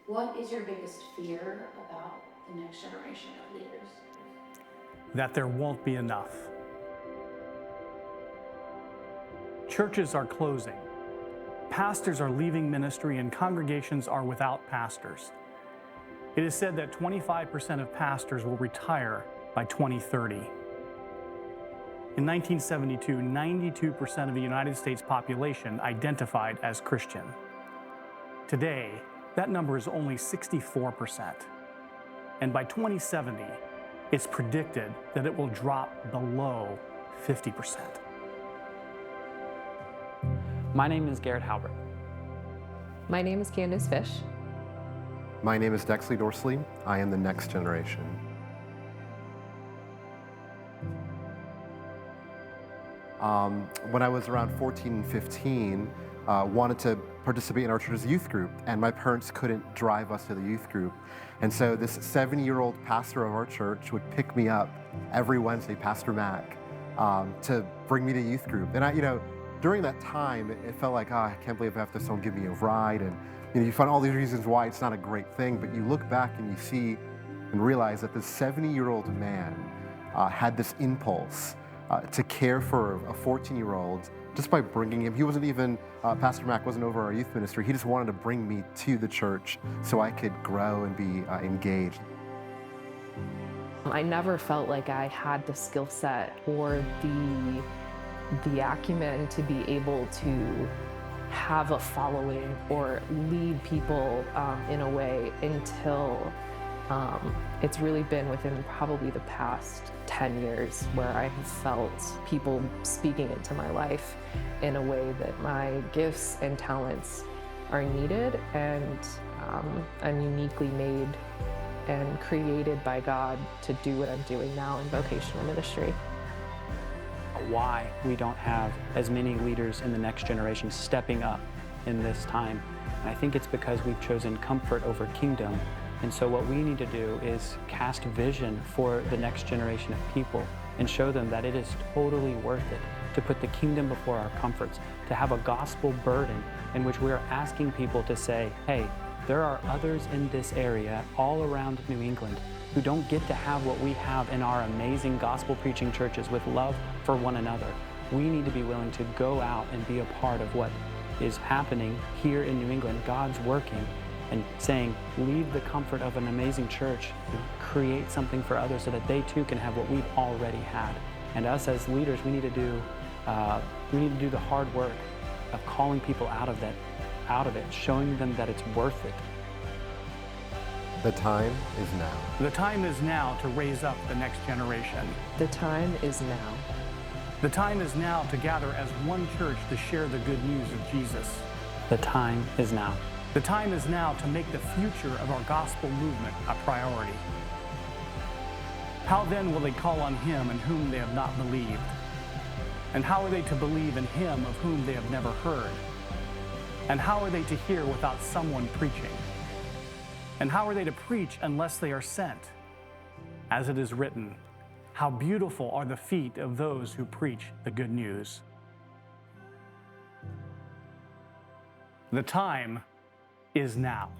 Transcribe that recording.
What is your biggest fear about the next generation of leaders? That there won't be enough. Churches are closing. Pastors are leaving ministry and congregations are without pastors. It is said that 25% of pastors will retire by 2030. In 1972, 92% of the United States population identified as Christian. Today, that number is only 64%. And by 2070, it's predicted that it will drop below 50%. My name is Garrett Halbert. My name is Candace Fish. My name is Dexley Dorsley. I am the next generation. When I was around 14 and 15, wanted to participate in our church's youth group, and my parents couldn't drive us to the youth group. And so this 70-year-old pastor of our church would pick me up every Wednesday, Pastor Mac, to bring me to youth group. And during that time, it felt like, I can't believe I have to someone give me a ride. And you find all these reasons why it's not a great thing, but you look back and you see and realize that this 70-year-old man had this impulse to care for a 14-year-old just by bringing him. He wasn't even, Pastor Mac wasn't over our youth ministry. He just wanted to bring me to the church so I could grow and be engaged. I never felt like I had the skill set or the acumen to be able to have a following or lead people in a way until it's really been within probably the past 10 years where I have felt people speaking into my life in a way that my gifts and talents are needed, and I'm uniquely made and created by God to do what I'm doing now in vocational ministry. Why we don't have as many leaders in the next generation stepping up in this time. And I think it's because we've chosen comfort over kingdom. And so what we need to do is cast vision for the next generation of people and show them that it is totally worth it to put the kingdom before our comforts, to have a gospel burden in which we are asking people to say, hey, there are others in this area all around New England who don't get to have what we have in our amazing gospel preaching churches with love for one another. We need to be willing to go out and be a part of what is happening here in New England. God's working and saying, leave the comfort of an amazing church and create something for others so that they too can have what we've already had. And us as leaders, we need to do the hard work of calling people out of it, showing them that it's worth it. The time is now. The time is now to raise up the next generation. The time is now. The time is now to gather as one church to share the good news of Jesus. The time is now. The time is now to make the future of our gospel movement a priority. How then will they call on him in whom they have not believed? And how are they to believe in him of whom they have never heard? And how are they to hear without someone preaching? And how are they to preach unless they are sent? As it is written, how beautiful are the feet of those who preach the good news. The time is now.